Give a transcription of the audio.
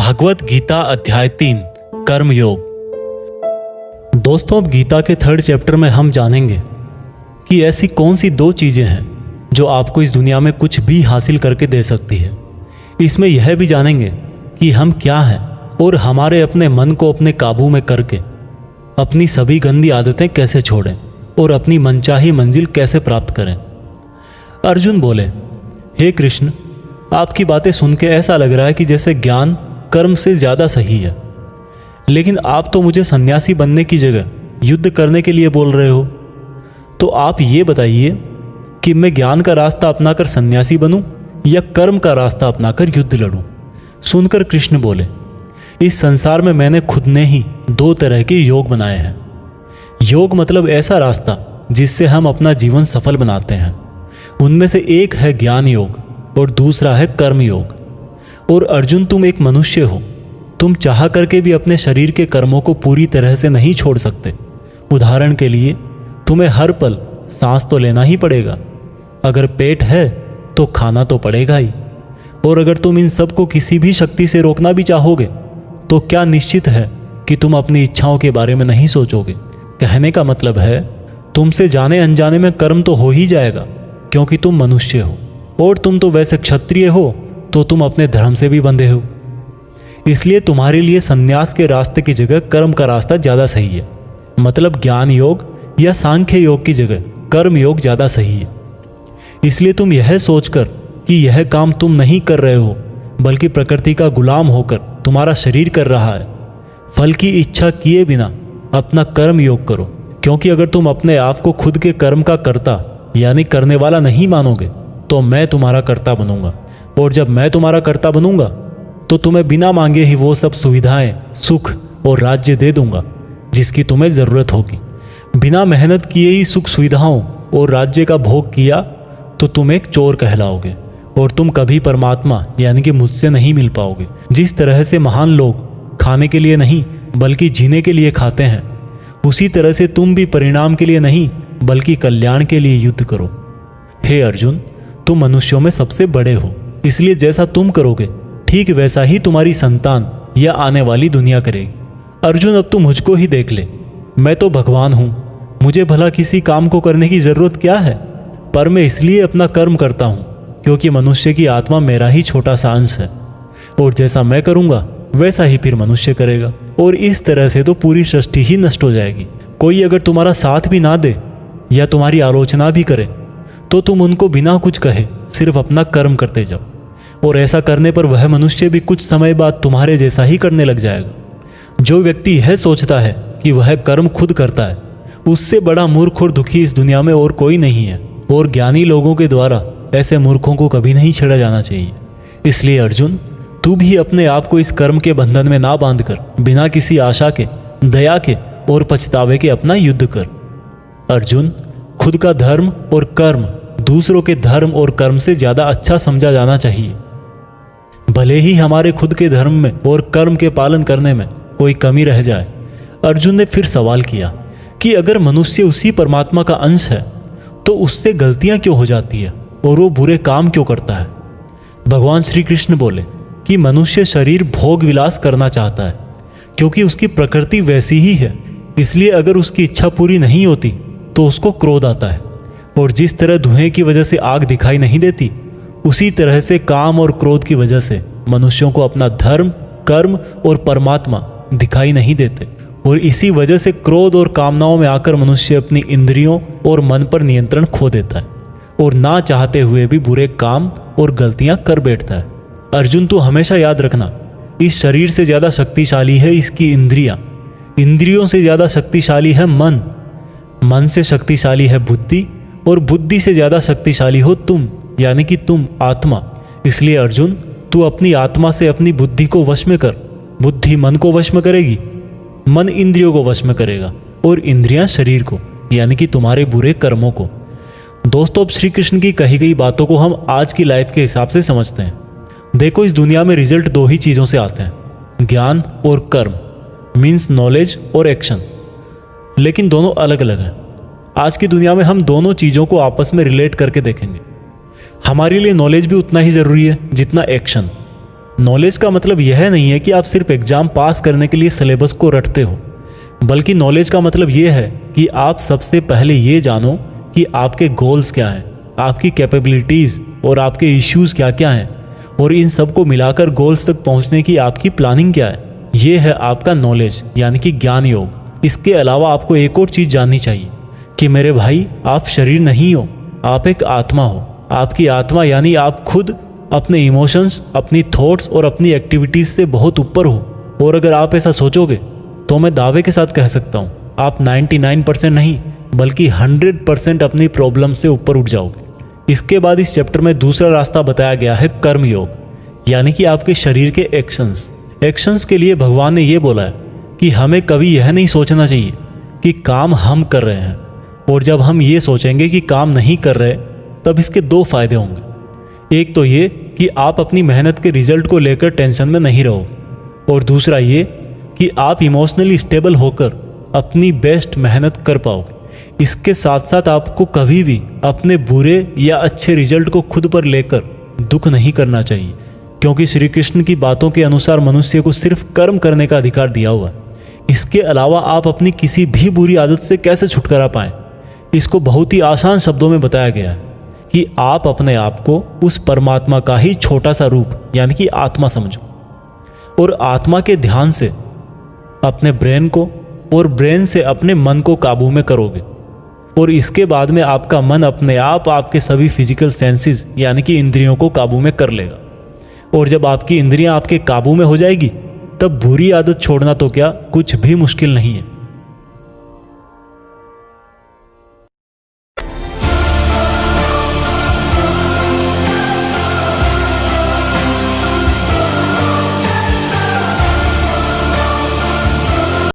भगवत गीता अध्याय 3 कर्म योग। दोस्तों, अब गीता के 3rd चैप्टर में हम जानेंगे कि ऐसी कौन सी 2 चीज़ें हैं जो आपको इस दुनिया में कुछ भी हासिल करके दे सकती है। इसमें यह भी जानेंगे कि हम क्या हैं और हमारे अपने मन को अपने काबू में करके अपनी सभी गंदी आदतें कैसे छोड़ें और अपनी मनचाही मंजिल कैसे प्राप्त करें। अर्जुन बोले, हे कृष्ण, आपकी बातें सुन के ऐसा लग रहा है कि जैसे ज्ञान कर्म से ज़्यादा सही है, लेकिन आप तो मुझे सन्यासी बनने की जगह युद्ध करने के लिए बोल रहे हो। तो आप ये बताइए कि मैं ज्ञान का रास्ता अपनाकर सन्यासी बनूं या कर्म का रास्ता अपनाकर युद्ध लड़ूं। सुनकर कृष्ण बोले, इस संसार में मैंने खुद ने ही 2 तरह के योग बनाए हैं। योग मतलब ऐसा रास्ता जिससे हम अपना जीवन सफल बनाते हैं। उनमें से एक है ज्ञान योग और दूसरा है कर्म योग। और अर्जुन, तुम एक मनुष्य हो, तुम चाह करके भी अपने शरीर के कर्मों को पूरी तरह से नहीं छोड़ सकते। उदाहरण के लिए, तुम्हें हर पल सांस तो लेना ही पड़ेगा। अगर पेट है तो खाना तो पड़ेगा ही। और अगर तुम इन सब को किसी भी शक्ति से रोकना भी चाहोगे तो क्या निश्चित है कि तुम अपनी इच्छाओं के बारे में नहीं सोचोगे। कहने का मतलब है, तुमसे जाने अनजाने में कर्म तो हो ही जाएगा, क्योंकि तुम मनुष्य हो और तुम तो वैसे क्षत्रिय हो, तो तुम अपने धर्म से भी बंधे हो। इसलिए तुम्हारे लिए सन्यास के रास्ते की जगह कर्म का रास्ता ज़्यादा सही है। मतलब ज्ञान योग या सांख्य योग की जगह कर्म योग ज़्यादा सही है। इसलिए तुम यह सोचकर कि यह काम तुम नहीं कर रहे हो, बल्कि प्रकृति का गुलाम होकर तुम्हारा शरीर कर रहा है, फल की इच्छा किए बिना अपना कर्म योग करो। क्योंकि अगर तुम अपने आप को खुद के कर्म का कर्ता यानी करने वाला नहीं मानोगे तो मैं तुम्हारा कर्ता बनूंगा। और जब मैं तुम्हारा कर्ता बनूंगा तो तुम्हें बिना मांगे ही वो सब सुविधाएं, सुख और राज्य दे दूंगा जिसकी तुम्हें ज़रूरत होगी। बिना मेहनत किए ही सुख सुविधाओं और राज्य का भोग किया तो तुम एक चोर कहलाओगे और तुम कभी परमात्मा यानी कि मुझसे नहीं मिल पाओगे। जिस तरह से महान लोग खाने के लिए नहीं बल्कि जीने के लिए खाते हैं, उसी तरह से तुम भी परिणाम के लिए नहीं बल्कि कल्याण के लिए युद्ध करो। हे अर्जुन, तुम मनुष्यों में सबसे बड़े हो, इसलिए जैसा तुम करोगे ठीक वैसा ही तुम्हारी संतान या आने वाली दुनिया करेगी। अर्जुन, अब तू मुझको ही देख ले, मैं तो भगवान हूँ, मुझे भला किसी काम को करने की जरूरत क्या है। पर मैं इसलिए अपना कर्म करता हूँ क्योंकि मनुष्य की आत्मा मेरा ही छोटा सा अंश है, और जैसा मैं करूँगा वैसा ही फिर मनुष्य करेगा। और इस तरह से तो पूरी सृष्टि ही नष्ट हो जाएगी। कोई अगर तुम्हारा साथ भी ना दे या तुम्हारी आलोचना भी करे तो तुम उनको बिना कुछ कहे सिर्फ अपना कर्म करते जाओ। और ऐसा करने पर वह मनुष्य भी कुछ समय बाद तुम्हारे जैसा ही करने लग जाएगा। जो व्यक्ति यह सोचता है कि वह कर्म खुद करता है, उससे बड़ा मूर्ख और दुखी इस दुनिया में और कोई नहीं है। और ज्ञानी लोगों के द्वारा ऐसे मूर्खों को कभी नहीं छेड़ा जाना चाहिए। इसलिए अर्जुन, तू भी अपने आप को इस कर्म के बंधन में ना बांधकर बिना किसी आशा के, दया के और पछतावे के अपना युद्ध कर। अर्जुन, खुद का धर्म और कर्म दूसरों के धर्म और कर्म से ज़्यादा अच्छा समझा जाना चाहिए। भले ही हमारे खुद के धर्म में और कर्म के पालन करने में कोई कमी रह जाए। अर्जुन ने फिर सवाल किया कि अगर मनुष्य उसी परमात्मा का अंश है तो उससे गलतियां क्यों हो जाती है और वो बुरे काम क्यों करता है। भगवान श्री कृष्ण बोले कि मनुष्य शरीर भोग विलास करना चाहता है क्योंकि उसकी प्रकृति वैसी ही है। इसलिए अगर उसकी इच्छा पूरी नहीं होती तो उसको क्रोध आता है। और जिस तरह धुएं की वजह से आग दिखाई नहीं देती, उसी तरह से काम और क्रोध की वजह से मनुष्यों को अपना धर्म, कर्म और परमात्मा दिखाई नहीं देते। और इसी वजह से क्रोध और कामनाओं में आकर मनुष्य अपनी इंद्रियों और मन पर नियंत्रण खो देता है और ना चाहते हुए भी बुरे काम और गलतियां कर बैठता है। अर्जुन, तू हमेशा याद रखना, इस शरीर से ज़्यादा शक्तिशाली है इसकी इंद्रियां, इंद्रियों से ज़्यादा शक्तिशाली है मन, मन से शक्तिशाली है बुद्धि, और बुद्धि से ज़्यादा शक्तिशाली हो तुम यानी कि तुम आत्मा। इसलिए अर्जुन, तू अपनी आत्मा से अपनी बुद्धि को वश में कर। बुद्धि मन को वश में करेगी, मन इंद्रियों को वश में करेगा और इंद्रियां शरीर को यानी कि तुम्हारे बुरे कर्मों को। दोस्तों, अब श्री कृष्ण की कही गई बातों को हम आज की लाइफ के हिसाब से समझते हैं। देखो, इस दुनिया में रिजल्ट 2 ही चीज़ों से आते हैं, ज्ञान और कर्म, मीन्स नॉलेज और एक्शन। लेकिन दोनों अलग अलग हैं। आज की दुनिया में हम दोनों चीज़ों को आपस में रिलेट करके देखेंगे। हमारे लिए नॉलेज भी उतना ही ज़रूरी है जितना एक्शन। नॉलेज का मतलब यह नहीं है कि आप सिर्फ एग्जाम पास करने के लिए सिलेबस को रटते हो, बल्कि नॉलेज का मतलब यह है कि आप सबसे पहले ये जानो कि आपके गोल्स क्या हैं, आपकी कैपेबिलिटीज़ और आपके इश्यूज़ क्या क्या हैं, और इन सब को मिलाकर गोल्स तक पहुंचने की आपकी प्लानिंग क्या है। ये है आपका नॉलेज यानी कि ज्ञान योग। इसके अलावा आपको एक और चीज़ जाननी चाहिए कि मेरे भाई, आप शरीर नहीं हो, आप एक आत्मा हो। आपकी आत्मा यानी आप खुद अपने इमोशंस, अपनी थॉट्स और अपनी एक्टिविटीज़ से बहुत ऊपर हो। और अगर आप ऐसा सोचोगे तो मैं दावे के साथ कह सकता हूँ आप 99% नहीं बल्कि 100% अपनी प्रॉब्लम से ऊपर उठ जाओगे। इसके बाद इस चैप्टर में दूसरा रास्ता बताया गया है कर्म योग, यानी कि आपके शरीर के एक्शंस के लिए भगवान ने ये बोला है कि हमें कभी यह नहीं सोचना चाहिए कि काम हम कर रहे हैं, और जब हम ये सोचेंगे कि काम नहीं कर रहे तब इसके दो फायदे होंगे। एक तो ये कि आप अपनी मेहनत के रिजल्ट को लेकर टेंशन में नहीं रहोगे, और दूसरा ये कि आप इमोशनली स्टेबल होकर अपनी बेस्ट मेहनत कर पाओगे। इसके साथ साथ आपको कभी भी अपने बुरे या अच्छे रिजल्ट को खुद पर लेकर दुख नहीं करना चाहिए, क्योंकि श्री कृष्ण की बातों के अनुसार मनुष्य को सिर्फ कर्म करने का अधिकार दिया हुआ है। इसके अलावा आप अपनी किसी भी बुरी आदत से कैसे छुटकारा पाएं, इसको बहुत ही आसान शब्दों में बताया गया है कि आप अपने आप को उस परमात्मा का ही छोटा सा रूप यानी कि आत्मा समझो, और आत्मा के ध्यान से अपने ब्रेन को और ब्रेन से अपने मन को काबू में करोगे, और इसके बाद में आपका मन अपने आप आपके सभी फिजिकल सेंसेस यानी कि इंद्रियों को काबू में कर लेगा। और जब आपकी इंद्रियां आपके काबू में हो जाएगी तब बुरी आदत छोड़ना तो क्या कुछ भी मुश्किल नहीं है।